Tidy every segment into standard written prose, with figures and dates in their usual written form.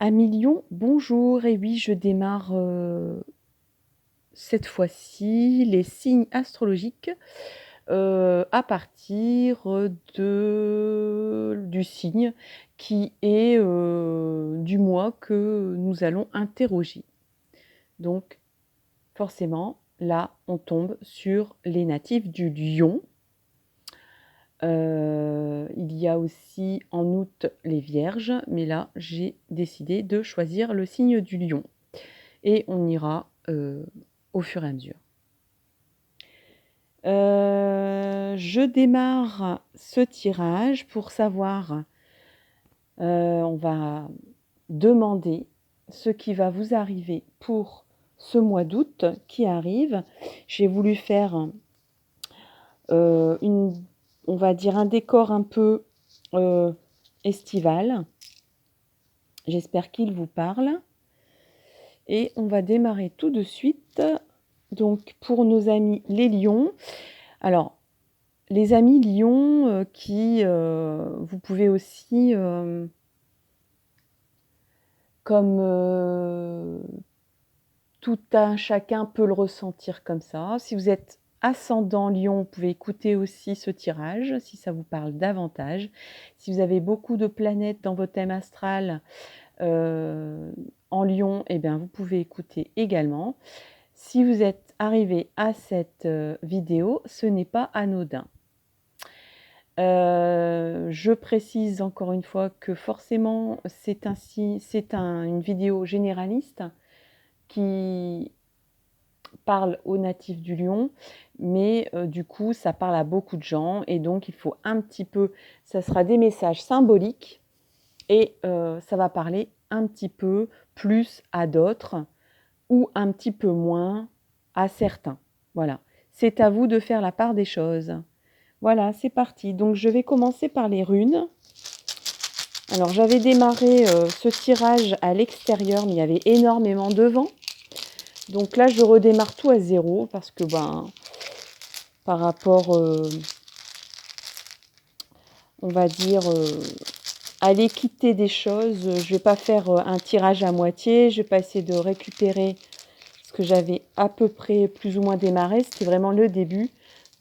Amis Lion, bonjour. Et oui, je démarre cette fois-ci les signes astrologiques à partir du signe qui est du mois que nous allons interroger. Donc, forcément, là, on tombe sur les natifs du Lion. Il y a aussi en août les Vierges, mais là, j'ai décidé de choisir le signe du Lion. Et on ira au fur et à mesure. Je démarre ce tirage pour savoir, on va demander ce qui va vous arriver pour ce mois d'août qui arrive. J'ai voulu faire on va dire un décor un peu estival. J'espère qu'il vous parle. Et on va démarrer tout de suite. Donc pour nos amis les lions, alors les amis lions vous pouvez aussi, comme tout un chacun peut le ressentir comme ça. Si vous êtes ascendant lion, vous pouvez écouter aussi ce tirage si ça vous parle davantage. Si vous avez beaucoup de planètes dans votre thème astral en lion, eh bien, vous pouvez écouter également. Si vous êtes arrivé à cette vidéo, ce n'est pas anodin. Je précise encore une fois que forcément, c'est une vidéo généraliste qui parle aux natifs du Lion, mais du coup, ça parle à beaucoup de gens et donc il faut un petit peu, ça sera des messages symboliques et ça va parler un petit peu plus à d'autres ou un petit peu moins à certains. Voilà, c'est à vous de faire la part des choses. Voilà, c'est parti. Donc, je vais commencer par les runes. Alors, j'avais démarré ce tirage à l'extérieur, mais il y avait énormément de vent. Donc là, je redémarre tout à zéro parce que, par rapport, on va dire, à l'équité des choses, je ne vais pas faire un tirage à moitié. Je vais pas essayer de récupérer ce que j'avais à peu près plus ou moins démarré. C'était vraiment le début.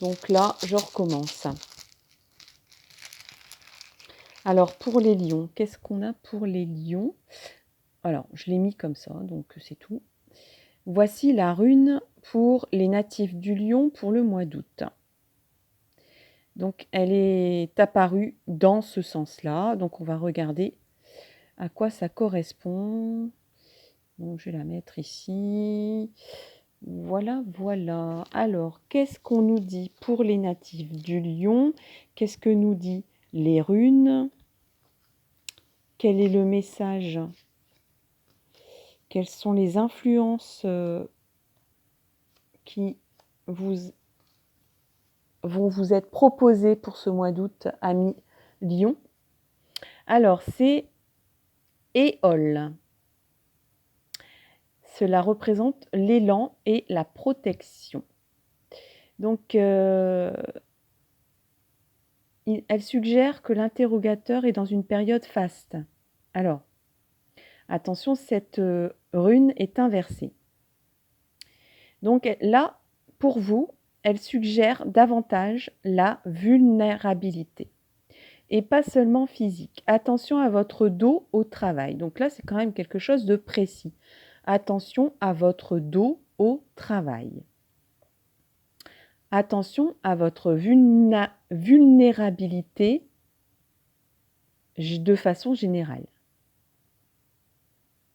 Donc là, je recommence. Alors, pour les lions, qu'est-ce qu'on a pour les lions? Alors, je l'ai mis comme ça, donc c'est tout. Voici la rune pour les natifs du lion pour le mois d'août. Donc, elle est apparue dans ce sens-là. Donc, on va regarder à quoi ça correspond. Donc, je vais la mettre ici. Voilà, voilà. Alors, qu'est-ce qu'on nous dit pour les natifs du lion? Qu'est-ce que nous dit les runes? Quel est le message? Quelles sont les influences qui vont vous être proposées pour ce mois d'août, amis Lion? Alors, c'est Éole. Cela représente l'élan et la protection. Donc, elle suggère que l'interrogateur est dans une période faste. Alors, attention, cette rune est inversée. Donc là, pour vous, elle suggère davantage la vulnérabilité. Et pas seulement physique. Attention à votre dos au travail. Donc là, c'est quand même quelque chose de précis. Attention à votre dos au travail. Attention à votre vulnérabilité de façon générale.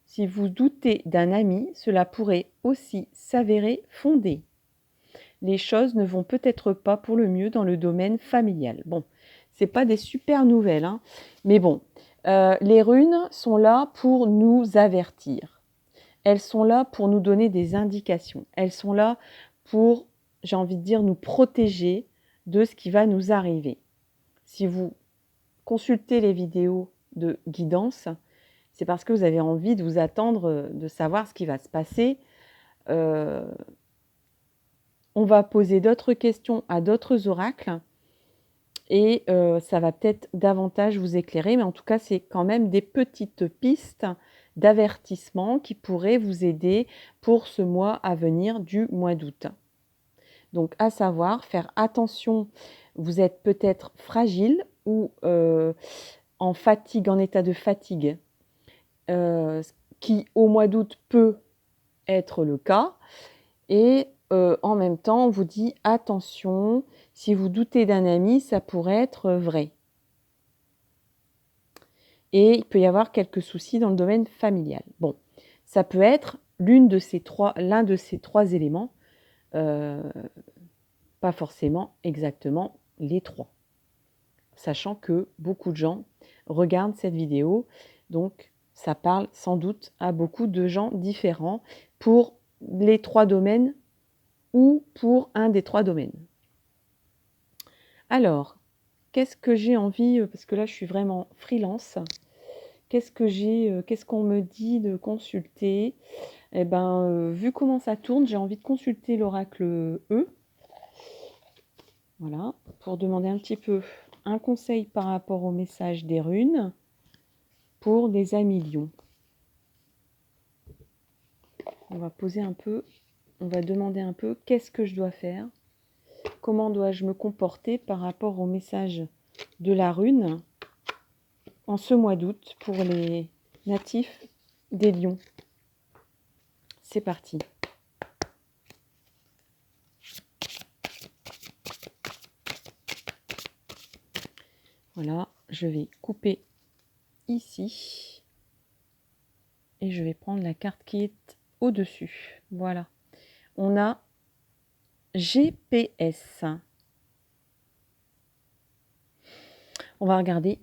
Si vous doutez d'un ami, cela pourrait aussi s'avérer fondé. Les choses ne vont peut-être pas pour le mieux dans le domaine familial. Bon, c'est pas des super nouvelles, hein, mais bon, les runes sont là pour nous avertir. Elles sont là pour nous donner des indications. Elles sont là pour, j'ai envie de dire, nous protéger de ce qui va nous arriver. Si vous consultez les vidéos de guidance, c'est parce que vous avez envie de vous attendre, de savoir ce qui va se passer. On va poser d'autres questions à d'autres oracles et ça va peut-être davantage vous éclairer, mais en tout cas, c'est quand même des petites pistes, d'avertissement qui pourraient vous aider pour ce mois à venir du mois d'août. Donc, à savoir, faire attention, vous êtes peut-être fragile ou en fatigue, en état de fatigue, qui au mois d'août peut être le cas. Et en même temps, on vous dit attention, si vous doutez d'un ami, ça pourrait être vrai. Et il peut y avoir quelques soucis dans le domaine familial. Bon, ça peut être l'un de ces trois éléments, pas forcément exactement les trois. Sachant que beaucoup de gens regardent cette vidéo, donc ça parle sans doute à beaucoup de gens différents pour les trois domaines ou pour un des trois domaines. Alors, qu'est-ce que j'ai envie, parce que là je suis vraiment freelance, qu'est-ce qu'on me dit de consulter? Eh ben, vu comment ça tourne, j'ai envie de consulter l'oracle E. Voilà, pour demander un petit peu un conseil par rapport au message des runes pour les amis lions. On va poser un peu, on va demander un peu qu'est-ce que je dois faire, comment dois-je me comporter par rapport au message de la rune en ce mois d'août pour les natifs des lions. C'est parti. Voilà, je vais couper ici et je vais prendre la carte qui est au-dessus. Voilà, on a GPS. On va regarder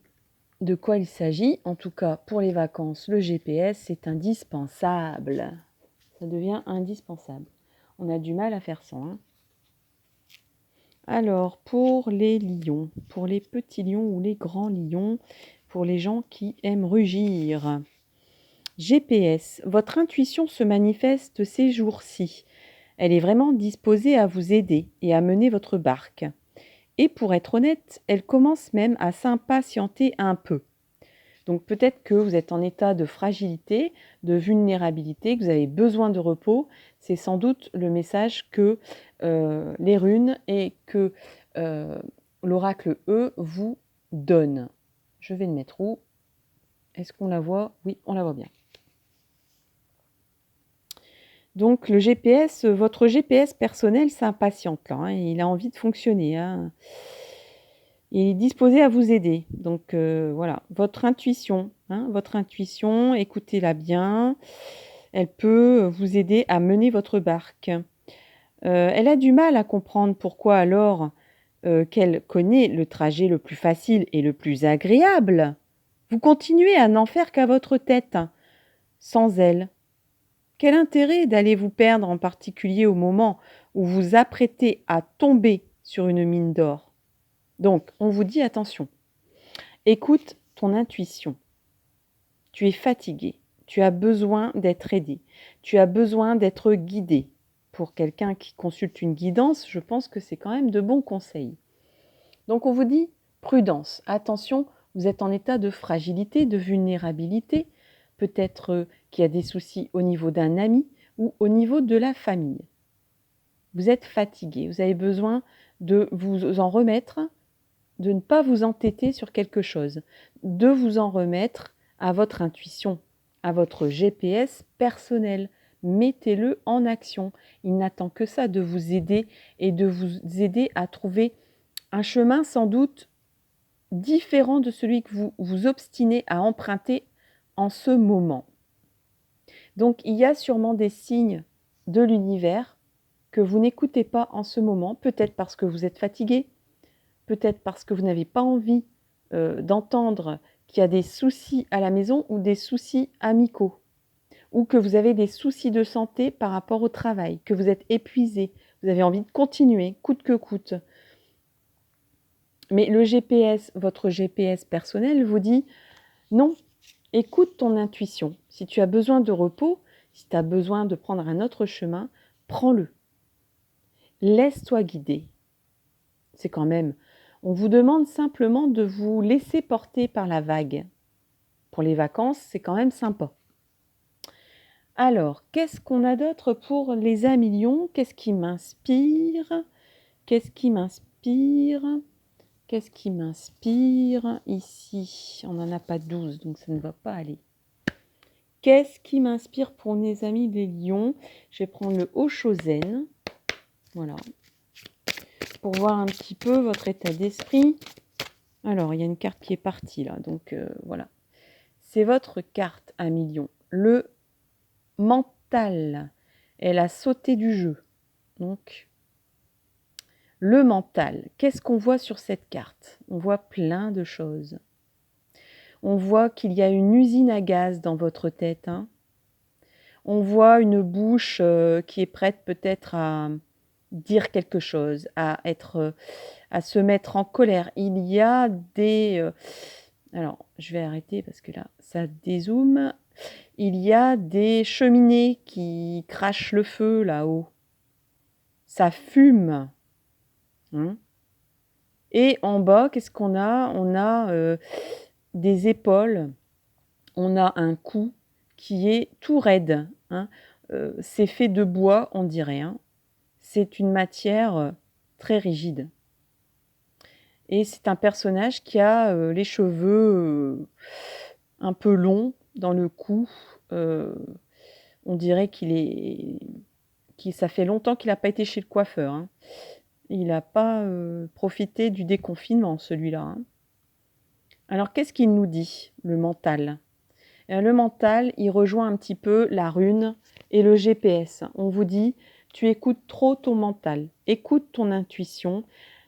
de quoi il s'agit. En tout cas, pour les vacances, le GPS, c'est indispensable. Ça devient indispensable. On a du mal à faire sans. Hein. Alors, pour les lions, pour les petits lions ou les grands lions, pour les gens qui aiment rugir. GPS, votre intuition se manifeste ces jours-ci. Elle est vraiment disposée à vous aider et à mener votre barque. Et pour être honnête, elle commence même à s'impatienter un peu. Donc peut-être que vous êtes en état de fragilité, de vulnérabilité, que vous avez besoin de repos. C'est sans doute le message que les runes et que l'oracle E vous donne. Je vais le mettre où? Est-ce qu'on la voit? Oui, on la voit bien. Donc le GPS, votre GPS personnel s'impatiente là, hein, il a envie de fonctionner. Hein. Il est disposé à vous aider. Donc voilà, votre intuition, écoutez-la bien. Elle peut vous aider à mener votre barque. Elle a du mal à comprendre pourquoi alors qu'elle connaît le trajet le plus facile et le plus agréable, vous continuez à n'en faire qu'à votre tête, sans elle. Quel intérêt d'aller vous perdre en particulier au moment où vous apprêtez à tomber sur une mine d'or? Donc, on vous dit attention, écoute ton intuition. Tu es fatigué, tu as besoin d'être aidé, tu as besoin d'être guidé. Pour quelqu'un qui consulte une guidance, je pense que c'est quand même de bons conseils. Donc, on vous dit prudence, attention, vous êtes en état de fragilité, de vulnérabilité. Peut-être qu'il y a des soucis au niveau d'un ami ou au niveau de la famille. Vous êtes fatigué, vous avez besoin de vous en remettre, de ne pas vous entêter sur quelque chose, de vous en remettre à votre intuition, à votre GPS personnel. Mettez-le en action. Il n'attend que ça, de vous aider et de vous aider à trouver un chemin sans doute différent de celui que vous vous obstinez à emprunter en ce moment. Donc, il y a sûrement des signes de l'univers que vous n'écoutez pas en ce moment, peut-être parce que vous êtes fatigué, peut-être parce que vous n'avez pas envie d'entendre qu'il y a des soucis à la maison ou des soucis amicaux, ou que vous avez des soucis de santé par rapport au travail, que vous êtes épuisé, vous avez envie de continuer, coûte que coûte. Mais le GPS, votre GPS personnel vous dit non, écoute ton intuition. Si tu as besoin de repos, si tu as besoin de prendre un autre chemin, prends-le. Laisse-toi guider. C'est quand même... On vous demande simplement de vous laisser porter par la vague. Pour les vacances, c'est quand même sympa. Alors, qu'est-ce qu'on a d'autre pour les amis lions? Qu'est-ce qui m'inspire? Qu'est-ce qui m'inspire? Qu'est-ce qui m'inspire ici? On n'en a pas 12, donc ça ne va pas aller. Qu'est-ce qui m'inspire pour mes amis des lions? Je vais prendre le Oshozen. Voilà. Pour voir un petit peu votre état d'esprit. Alors, il y a une carte qui est partie là, donc voilà. C'est votre carte, amis lions. Le mental. Elle a sauté du jeu. Donc, le mental. Qu'est-ce qu'on voit sur cette carte? On voit plein de choses. On voit qu'il y a une usine à gaz dans votre tête. Hein. On voit une bouche qui est prête peut-être à dire quelque chose, à se mettre en colère. Il y a des... alors, je vais arrêter parce que là, ça dézoome. Il y a des cheminées qui crachent le feu là-haut. Ça fume. Hein. Et en bas, qu'est-ce qu'on a? On a des épaules. On a un cou qui est tout raide. Hein. C'est fait de bois, on dirait. Hein. C'est une matière très rigide. Et c'est un personnage qui a les cheveux un peu longs dans le cou. On dirait ça fait longtemps qu'il n'a pas été chez le coiffeur. Hein. Il n'a pas profité du déconfinement, celui-là. Hein. Alors, qu'est-ce qu'il nous dit, le mental? Le mental, il rejoint un petit peu la rune et le GPS. On vous dit, tu écoutes trop ton mental, écoute ton intuition,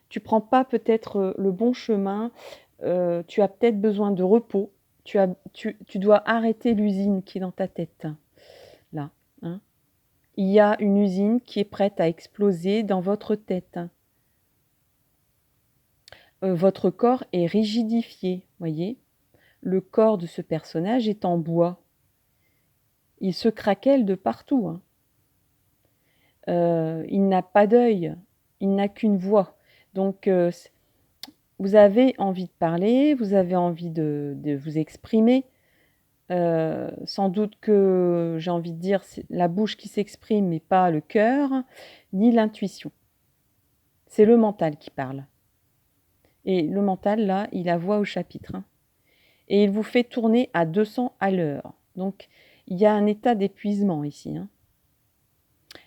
tu prends pas peut-être le bon chemin, tu as peut-être besoin de repos, tu dois arrêter l'usine qui est dans ta tête. Là, hein. Il y a une usine qui est prête à exploser dans votre tête. Votre corps est rigidifié, voyez. Le corps de ce personnage est en bois. Il se craquelle de partout. Hein. Il n'a pas d'œil, il n'a qu'une voix. Donc, vous avez envie de parler, vous avez envie de vous exprimer. Sans doute que, j'ai envie de dire, c'est la bouche qui s'exprime, mais pas le cœur, ni l'intuition. C'est le mental qui parle. Et le mental, là, il a voix au chapitre. Hein. Et il vous fait tourner à 200 à l'heure. Donc, il y a un état d'épuisement ici. Hein.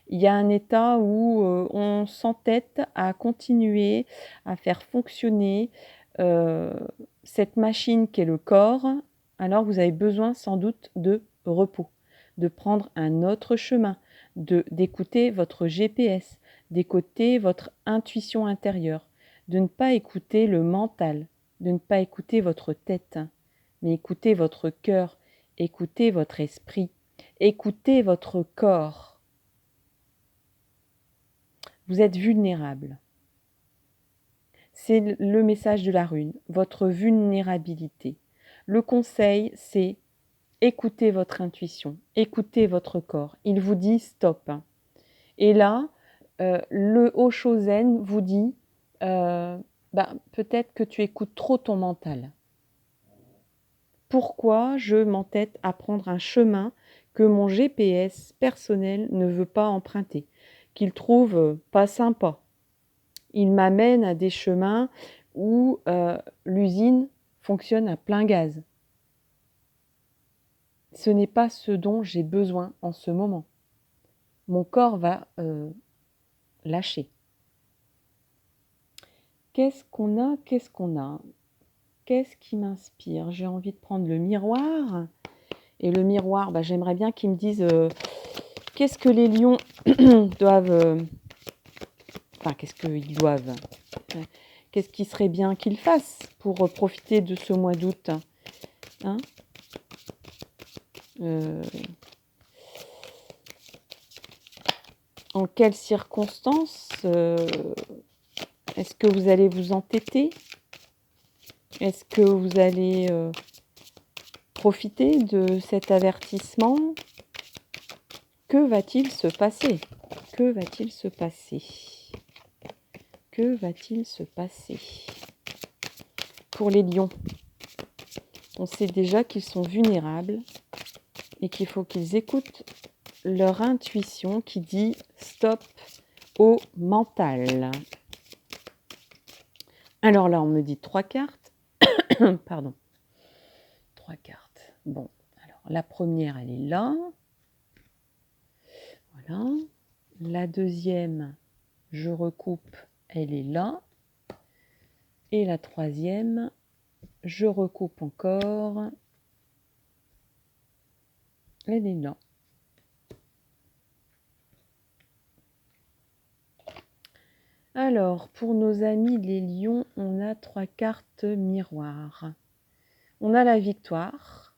Il y a un état où on s'entête à continuer à faire fonctionner cette machine qu'est le corps. Alors, vous avez besoin sans doute de repos, de prendre un autre chemin, d'écouter votre GPS, d'écouter votre intuition intérieure, de ne pas écouter le mental, de ne pas écouter votre tête, mais écouter votre cœur, écouter votre esprit, écouter votre corps. Vous êtes vulnérable. C'est le message de la rune, votre vulnérabilité. Le conseil, c'est écoutez votre intuition, écoutez votre corps. Il vous dit stop. Et là, le Oshozen vous dit peut-être que tu écoutes trop ton mental. Pourquoi je m'entête à prendre un chemin que mon GPS personnel ne veut pas emprunter, qu'il trouve pas sympa? Il m'amène à des chemins où l'usine fonctionne à plein gaz. Ce n'est pas ce dont j'ai besoin en ce moment. Mon corps va lâcher. Qu'est-ce qu'on a? Qu'est-ce qu'on a? Qu'est-ce qui m'inspire? J'ai envie de prendre le miroir. Et le miroir, j'aimerais bien qu'ils me disent qu'est-ce que les lions doivent... qu'est-ce qu'ils doivent? Qu'est-ce qui serait bien qu'ils fassent pour profiter de ce mois d'août? Hein? En quelles circonstances est-ce que vous allez vous entêter? Est-ce que vous allez profiter de cet avertissement? Que va-t-il se passer? Que va-t-il se passer? Que va-t-il se passer? Pour les lions, on sait déjà qu'ils sont vulnérables et qu'il faut qu'ils écoutent leur intuition qui dit stop au mental. Alors là, on me dit 3 cartes. Pardon. 3 cartes. Bon, alors la première, elle est là. Voilà. La deuxième, je recoupe, elle est là. Et la troisième, je recoupe encore. Elle est là. Alors, pour nos amis les lions, on a 3 cartes miroirs. On a la victoire.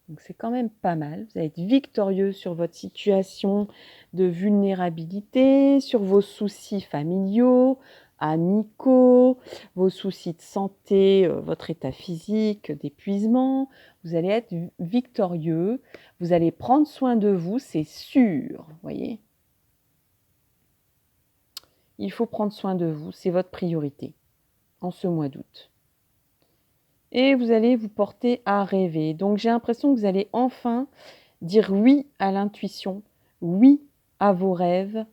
Donc c'est quand même pas mal. Vous allez être victorieux sur votre situation de vulnérabilité, sur vos soucis familiaux, amicaux, vos soucis de santé, votre état physique, d'épuisement. Vous allez être victorieux. Vous allez prendre soin de vous, c'est sûr. Voyez ? Il faut prendre soin de vous, c'est votre priorité en ce mois d'août. Et vous allez vous porter à rêver. Donc j'ai l'impression que vous allez enfin dire oui à l'intuition, oui à vos rêves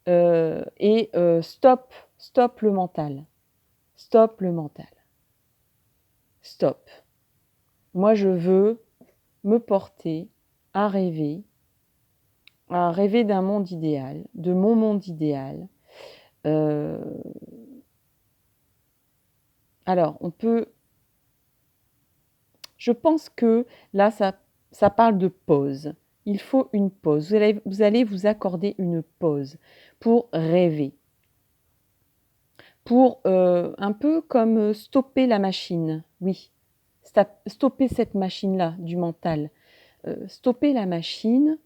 et stop le mental. Stop le mental. Stop. Moi je veux me porter à rêver d'un monde idéal, de mon monde idéal. Alors on peut... Je pense que là, ça parle de pause. Il faut une pause. Vous allez vous accorder une pause pour rêver. Pour un peu comme stopper la machine. Oui, stopper cette machine-là du mental. Stopper la machine,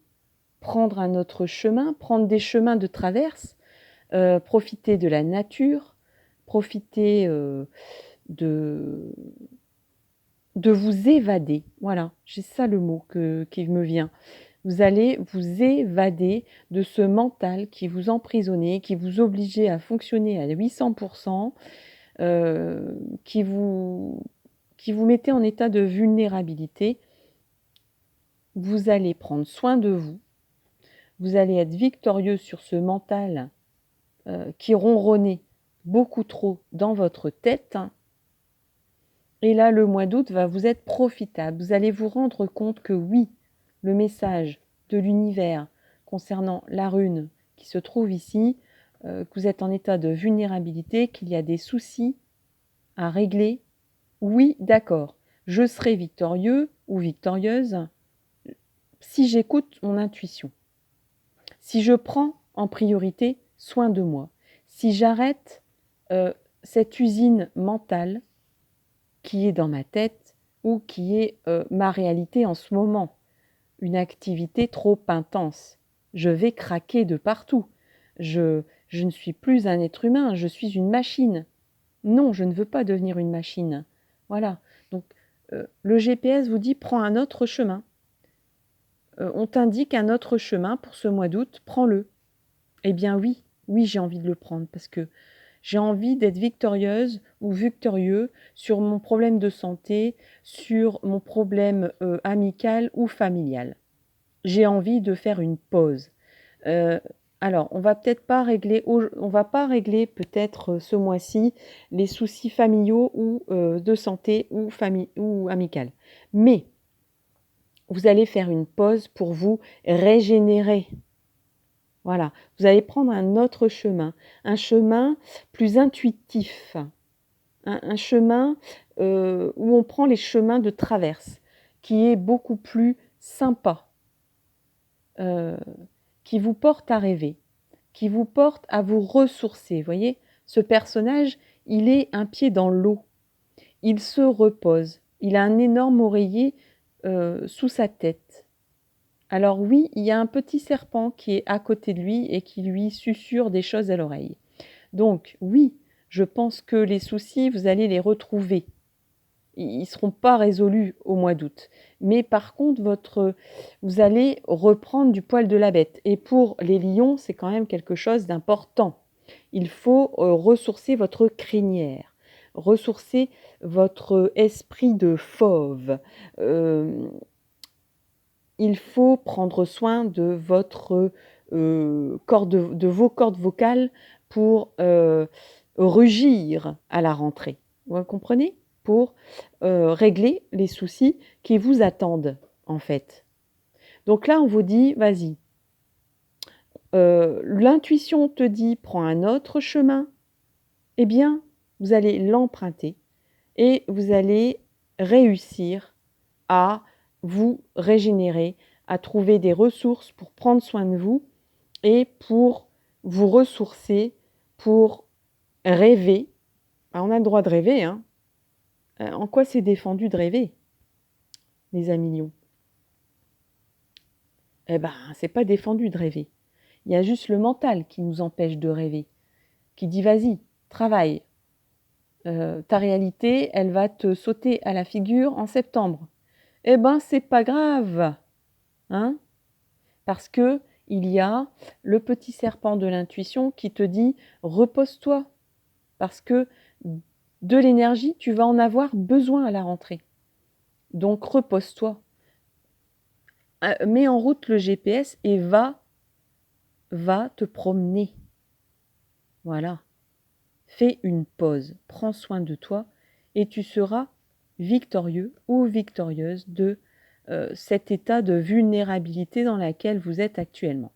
prendre un autre chemin, prendre des chemins de traverse, profiter de la nature, profiter de vous évader. Voilà, c'est ça le mot qui me vient. Vous allez vous évader de ce mental qui vous emprisonnait, qui vous obligeait à fonctionner à 800%, qui vous mettait en état de vulnérabilité. Vous allez prendre soin de vous. Vous allez être victorieux sur ce mental qui ronronnait beaucoup trop dans votre tête. Et là, le mois d'août va vous être profitable. Vous allez vous rendre compte que oui, le message de l'univers concernant la rune qui se trouve ici, que vous êtes en état de vulnérabilité, qu'il y a des soucis à régler. Oui, d'accord, je serai victorieux ou victorieuse si j'écoute mon intuition. Si je prends en priorité soin de moi. Si j'arrête cette usine mentale qui est dans ma tête ou qui est ma réalité en ce moment. Une activité trop intense. Je vais craquer de partout. Je ne suis plus un être humain, je suis une machine. Non, je ne veux pas devenir une machine. Voilà. Donc, le GPS vous dit prends un autre chemin. On t'indique un autre chemin pour ce mois d'août, prends-le. Eh bien oui, j'ai envie de le prendre parce que j'ai envie d'être victorieuse ou victorieux sur mon problème de santé, sur mon problème amical ou familial. J'ai envie de faire une pause. Alors, on va pas régler peut-être ce mois-ci les soucis familiaux ou de santé ou amical. Mais vous allez faire une pause pour vous régénérer. Voilà, vous allez prendre un autre chemin, un chemin plus intuitif, un chemin où on prend les chemins de traverse, qui est beaucoup plus sympa, qui vous porte à rêver, qui vous porte à vous ressourcer. Vous voyez, ce personnage, il est un pied dans l'eau, il se repose, il a un énorme oreiller sous sa tête. Alors oui, il y a un petit serpent qui est à côté de lui et qui lui susurre des choses à l'oreille. Donc oui, je pense que les soucis, vous allez les retrouver. Ils ne seront pas résolus au mois d'août. Mais par contre, vous allez reprendre du poil de la bête. Et pour les lions, c'est quand même quelque chose d'important. Il faut ressourcer votre crinière, ressourcer votre esprit de fauve. il faut prendre soin de votre de vos cordes vocales pour rugir à la rentrée. Vous comprenez? Pour régler les soucis qui vous attendent, en fait. Donc là, on vous dit, vas-y. L'intuition te dit, prends un autre chemin. Eh bien, vous allez l'emprunter et vous allez réussir à vous régénérer, à trouver des ressources pour prendre soin de vous et pour vous ressourcer, pour rêver. On a le droit de rêver, hein. En quoi c'est défendu de rêver, les amis lions? Eh ben, c'est pas défendu de rêver. Il y a juste le mental qui nous empêche de rêver, qui dit vas-y, travaille. Ta réalité, elle va te sauter à la figure en septembre. Eh ben, c'est pas grave, hein? Parce que il y a le petit serpent de l'intuition qui te dit repose-toi, parce que de l'énergie, tu vas en avoir besoin à la rentrée. Donc repose-toi. Mets en route le GPS et va te promener. Voilà. Fais une pause, prends soin de toi et tu seras victorieux ou victorieuse de cet état de vulnérabilité dans lequel vous êtes actuellement.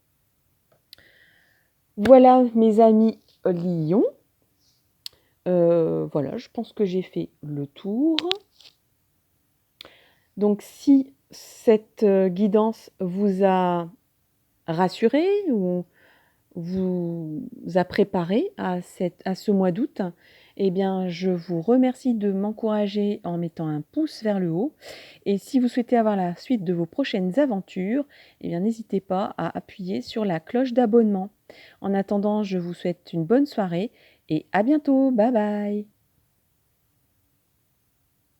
Voilà mes amis lions. Voilà, je pense que j'ai fait le tour. Donc si cette guidance vous a rassuré ou vous a préparé à ce mois d'août, eh bien, je vous remercie de m'encourager en mettant un pouce vers le haut. Et si vous souhaitez avoir la suite de vos prochaines aventures, eh bien, n'hésitez pas à appuyer sur la cloche d'abonnement. En attendant, je vous souhaite une bonne soirée et à bientôt. Bye bye!